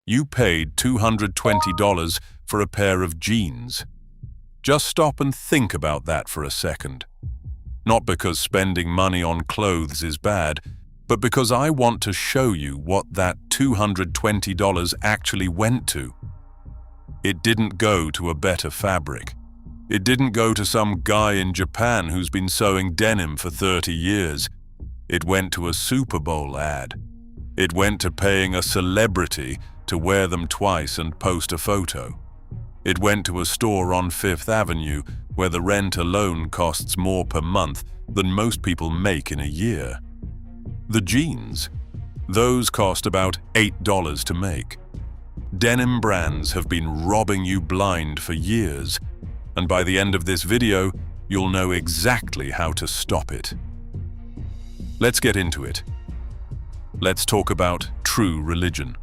You paid $220 for a pair of jeans. Just stop and think about that for a second. Not because spending money on clothes is bad, but because I want to show you what that $220 actually went to. It didn't go to a better fabric. It didn't go to some guy in Japan who's been sewing denim for 30 years. It went to a Super Bowl ad. It went to paying a celebrity to wear them twice and post a photo. It went to a store on Fifth Avenue where the rent alone costs more per month than most people make in a year. The jeans, those cost about $8 to make. Denim brands have been robbing you blind for years, and by the end of this video, you'll know exactly how to stop it. Let's get into it. Let's talk about true religion.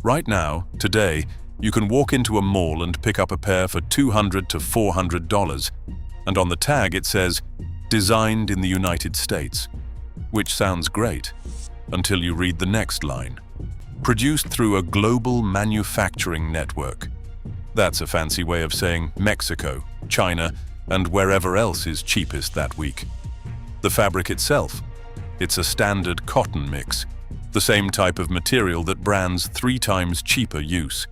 Right now, today, you can walk into a mall and pick up a pair for $200 to $400, and on the tag it says, "Designed in the United States," which sounds great, until you read the next line. Produced through a global manufacturing network. That's a fancy way of saying Mexico, China, and wherever else is cheapest that week. The fabric itself, it's a standard cotton mix, the same type of material that brands 3 times cheaper use.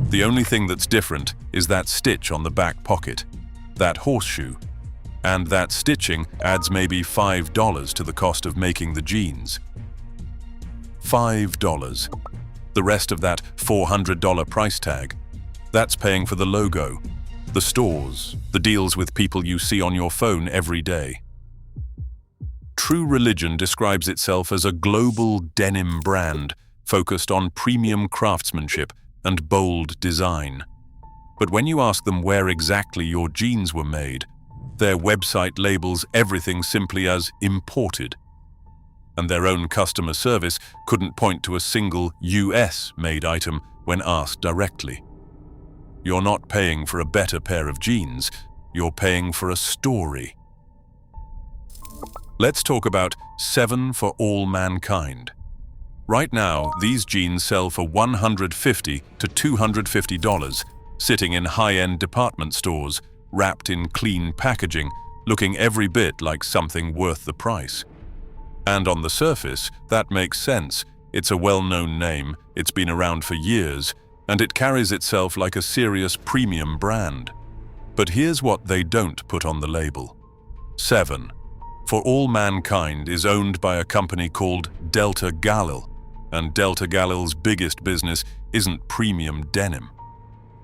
The only thing that's different is that stitch on the back pocket, that horseshoe, and that stitching adds maybe $5 to the cost of making the jeans. $5. The rest of that $400 price tag, that's paying for the logo, the stores, the deals with people you see on your phone every day. True Religion describes itself as a global denim brand focused on premium craftsmanship and bold design. But when you ask them where exactly your jeans were made, their website labels everything simply as imported. And their own customer service couldn't point to a single US-made item when asked directly. You're not paying for a better pair of jeans, you're paying for a story. Let's talk about 7 for all mankind. Right now, these jeans sell for $150 to $250, sitting in high-end department stores, wrapped in clean packaging, looking every bit like something worth the price. And on the surface, that makes sense. It's a well-known name, it's been around for years, and it carries itself like a serious premium brand. But here's what they don't put on the label. 7 for all mankind is owned by a company called Delta Galil, and Delta Galil's biggest business isn't premium denim.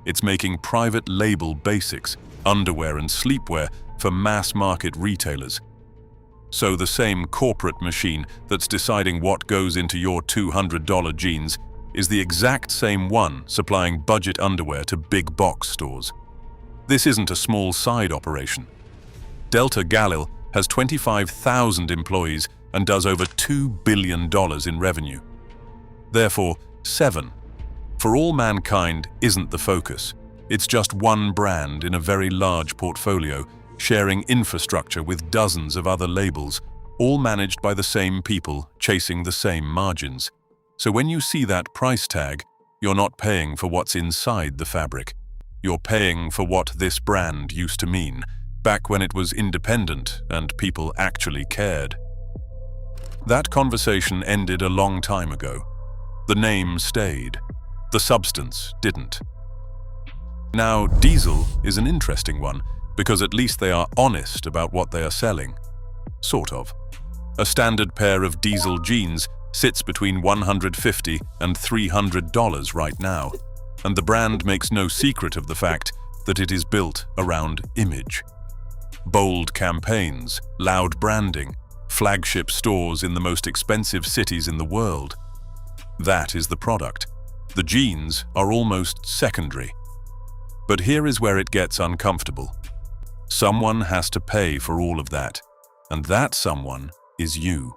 It's making private label basics, underwear and sleepwear for mass-market retailers. So the same corporate machine that's deciding what goes into your $200 jeans is the exact same one supplying budget underwear to big box stores. This isn't a small side operation. Delta Galil has 25,000 employees and does over $2 billion in revenue. Therefore, 7 for all mankind isn't the focus. It's just one brand in a very large portfolio, sharing infrastructure with dozens of other labels, all managed by the same people chasing the same margins. So when you see that price tag, you're not paying for what's inside the fabric. You're paying for what this brand used to mean, back when it was independent and people actually cared. That conversation ended a long time ago. The name stayed. The substance didn't. Now, Diesel is an interesting one, because at least they are honest about what they are selling. Sort of. A standard pair of Diesel jeans sits between $150 and $300 right now, and the brand makes no secret of the fact that it is built around image. Bold campaigns, loud branding, flagship stores in the most expensive cities in the world. That is the product. The jeans are almost secondary. But here is where it gets uncomfortable. Someone has to pay for all of that, and that someone is you.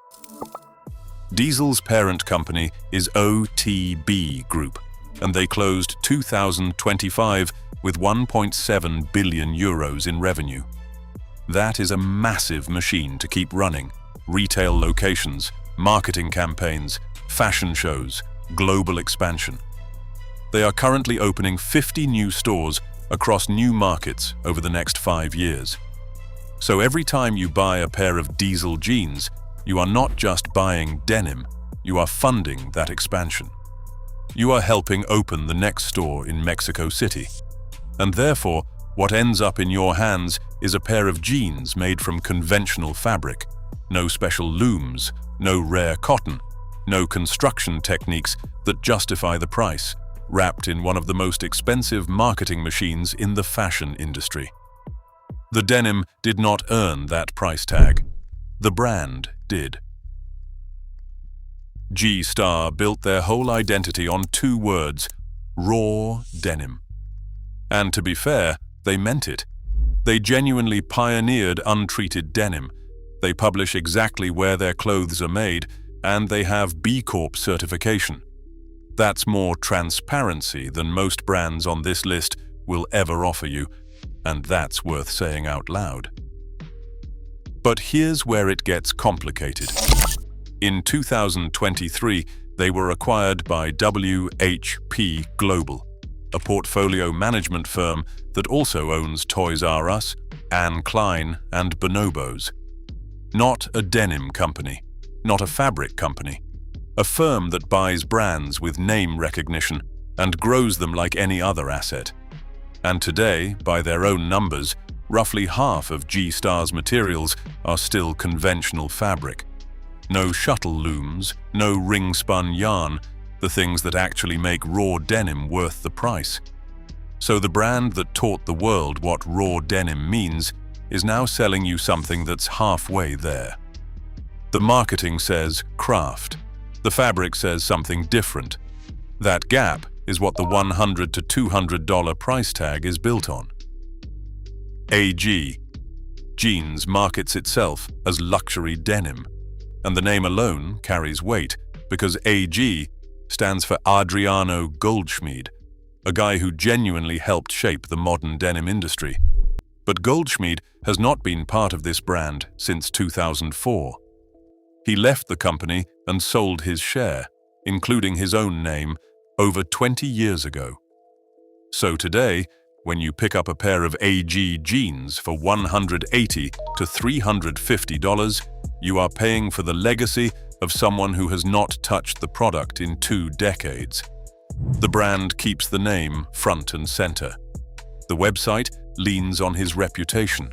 Diesel's parent company is OTB Group, and they closed 2025 with 1.7 billion euros in revenue. That is a massive machine to keep running. Retail locations, marketing campaigns, fashion shows, global expansion. They are currently opening 50 new stores across new markets over the next 5 years. So every time you buy a pair of diesel jeans, you are not just buying denim, you are funding that expansion. You are helping open the next store in Mexico City. And therefore, what ends up in your hands is a pair of jeans made from conventional fabric. No special looms, no rare cotton, no construction techniques that justify the price, wrapped in one of the most expensive marketing machines in the fashion industry. The denim did not earn that price tag. The brand did. G-Star built their whole identity on 2 words, raw denim. And to be fair, they meant it. They genuinely pioneered untreated denim. They publish exactly where their clothes are made, and they have B Corp certification. That's more transparency than most brands on this list will ever offer you, and that's worth saying out loud. But here's where it gets complicated. In 2023, they were acquired by WHP Global, a portfolio management firm that also owns Toys R Us, Anne Klein, and Bonobos. Not a denim company, not a fabric company. A firm that buys brands with name recognition and grows them like any other asset. And today, by their own numbers, roughly half of G-Star's materials are still conventional fabric. No shuttle looms, no ring-spun yarn, the things that actually make raw denim worth the price. So the brand that taught the world what raw denim means is now selling you something that's halfway there. The marketing says craft. The fabric says something different. That gap is what the $100 to $200 price tag is built on. AG. Jeans markets itself as luxury denim, and the name alone carries weight because AG stands for Adriano Goldschmied, a guy who genuinely helped shape the modern denim industry. But Goldschmied has not been part of this brand since 2004. He left the company and sold his share, including his own name, over 20 years ago. So today, when you pick up a pair of AG jeans for $180 to $350, you are paying for the legacy of someone who has not touched the product in 2 decades. The brand keeps the name front and center. The website leans on his reputation.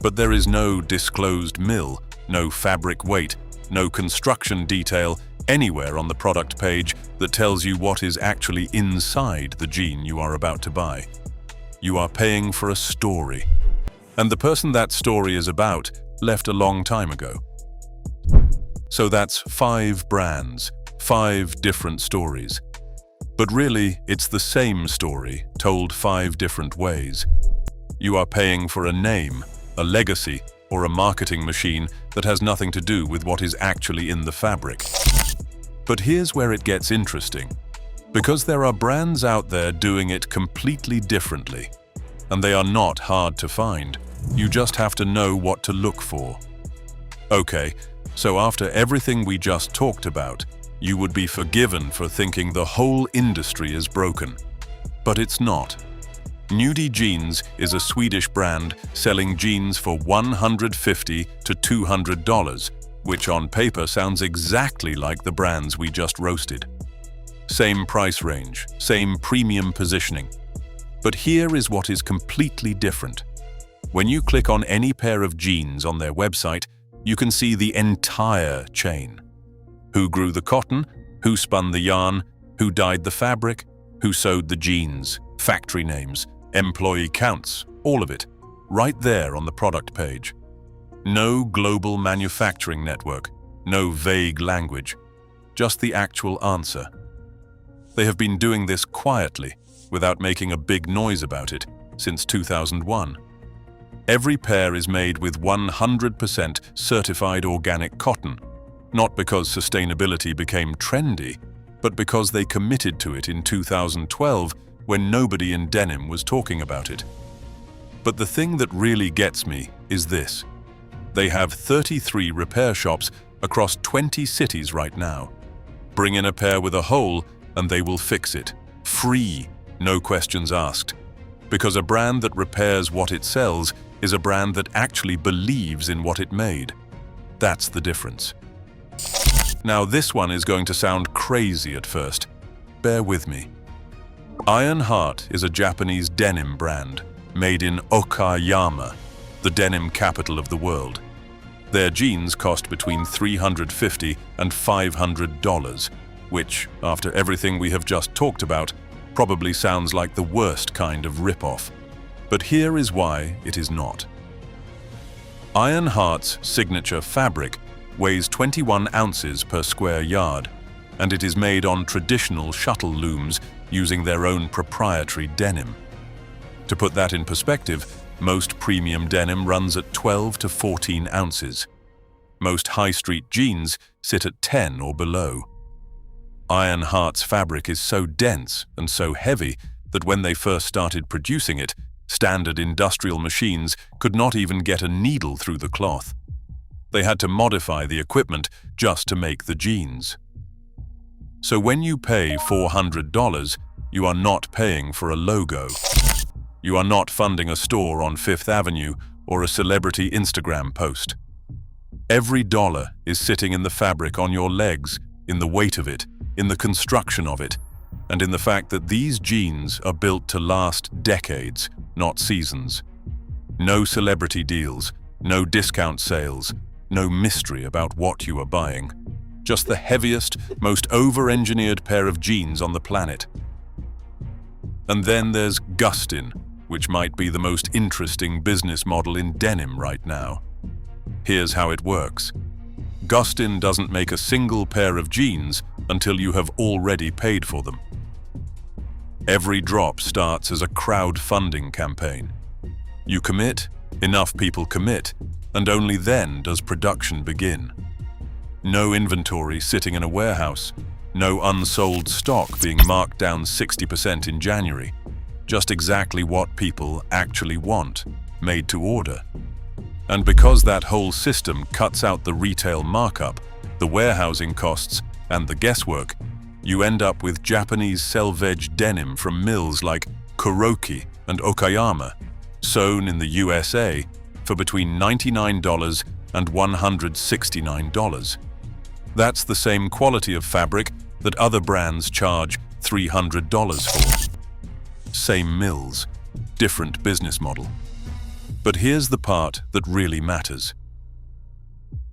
But there is no disclosed mill, no fabric weight, no construction detail anywhere on the product page that tells you what is actually inside the jean you are about to buy. You are paying for a story. And the person that story is about left a long time ago. So that's 5 brands, 5 different stories. But really, it's the same story, told 5 different ways. You are paying for a name, a legacy, or a marketing machine that has nothing to do with what is actually in the fabric. But here's where it gets interesting. Because there are brands out there doing it completely differently. And they are not hard to find. You just have to know what to look for. Okay, so after everything we just talked about, you would be forgiven for thinking the whole industry is broken. But it's not. Nudie Jeans is a Swedish brand selling jeans for $150 to $200, which on paper sounds exactly like the brands we just roasted. Same price range, same premium positioning. But here is what is completely different. When you click on any pair of jeans on their website, you can see the entire chain. Who grew the cotton, who spun the yarn, who dyed the fabric, who sewed the jeans, factory names, employee counts, all of it, right there on the product page. No global manufacturing network, no vague language, just the actual answer. They have been doing this quietly, without making a big noise about it, since 2001. Every pair is made with 100% certified organic cotton, not because sustainability became trendy, but because they committed to it in 2012 when nobody in denim was talking about it. But the thing that really gets me is this. They have 33 repair shops across 20 cities right now. Bring in a pair with a hole and they will fix it, Free, no questions asked. Because a brand that repairs what it sells is a brand that actually believes in what it made. That's the difference. Now this one is going to sound crazy at first. Bear with me. Iron Heart is a Japanese denim brand made in Okayama, the denim capital of the world. Their jeans cost between $350 and $500, which, after everything we have just talked about, probably sounds like the worst kind of rip-off. But here is why it is not. Iron Heart's signature fabric weighs 21 ounces per square yard, and it is made on traditional shuttle looms using their own proprietary denim. To put that in perspective, most premium denim runs at 12 to 14 ounces. Most high street jeans sit at 10 or below. Iron Heart's fabric is so dense and so heavy that when they first started producing it, standard industrial machines could not even get a needle through the cloth. They had to modify the equipment just to make the jeans. So when you pay $400, you are not paying for a logo. You are not funding a store on Fifth Avenue or a celebrity Instagram post. Every dollar is sitting in the fabric on your legs, in the weight of it, in the construction of it, and in the fact that these jeans are built to last decades, not seasons. No celebrity deals, no discount sales, no mystery about what you are buying. Just the heaviest, most over-engineered pair of jeans on the planet. And then there's Gustin, which might be the most interesting business model in denim right now. Here's how it works. Gustin doesn't make a single pair of jeans until you have already paid for them. Every drop starts as a crowdfunding campaign. You commit, enough people commit, and only then does production begin. No inventory sitting in a warehouse, no unsold stock being marked down 60% in January. Just exactly what people actually want, made to order. And because that whole system cuts out the retail markup, the warehousing costs, and the guesswork, you end up with Japanese selvage denim from mills like Kuroki and Okayama, sewn in the USA for between $99 and $169. That's the same quality of fabric that other brands charge $300 for. Same mills, different business model. But here's the part that really matters.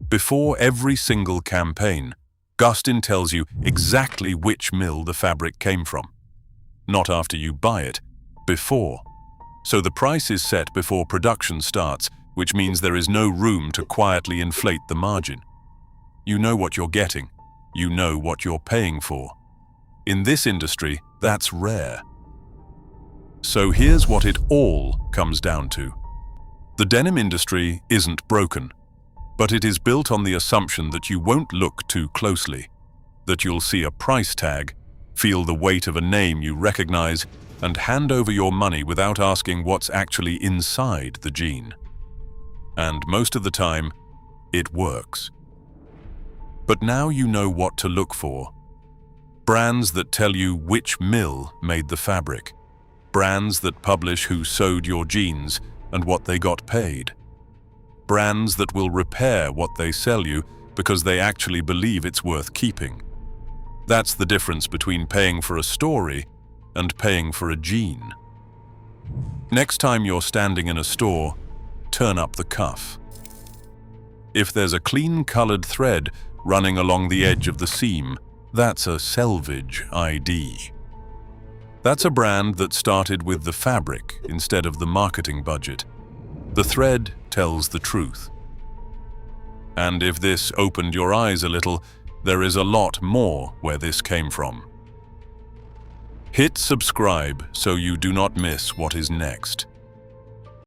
Before every single campaign, Gustin tells you exactly which mill the fabric came from. Not after you buy it, before. So the price is set before production starts, which means there is no room to quietly inflate the margin. You know what you're getting. You know what you're paying for. In this industry, that's rare. So here's what it all comes down to. The denim industry isn't broken, but it is built on the assumption that you won't look too closely, that you'll see a price tag, feel the weight of a name you recognize, and hand over your money without asking what's actually inside the jean. And most of the time, it works. But now you know what to look for. Brands that tell you which mill made the fabric. Brands that publish who sewed your jeans and what they got paid. Brands that will repair what they sell you because they actually believe it's worth keeping. That's the difference between paying for a story and paying for a jean. Next time you're standing in a store, turn up the cuff. If there's a clean-colored thread running along the edge of the seam, that's a selvage ID. That's a brand that started with the fabric instead of the marketing budget. The thread tells the truth. And if this opened your eyes a little, there is a lot more where this came from. Hit subscribe so you do not miss what is next.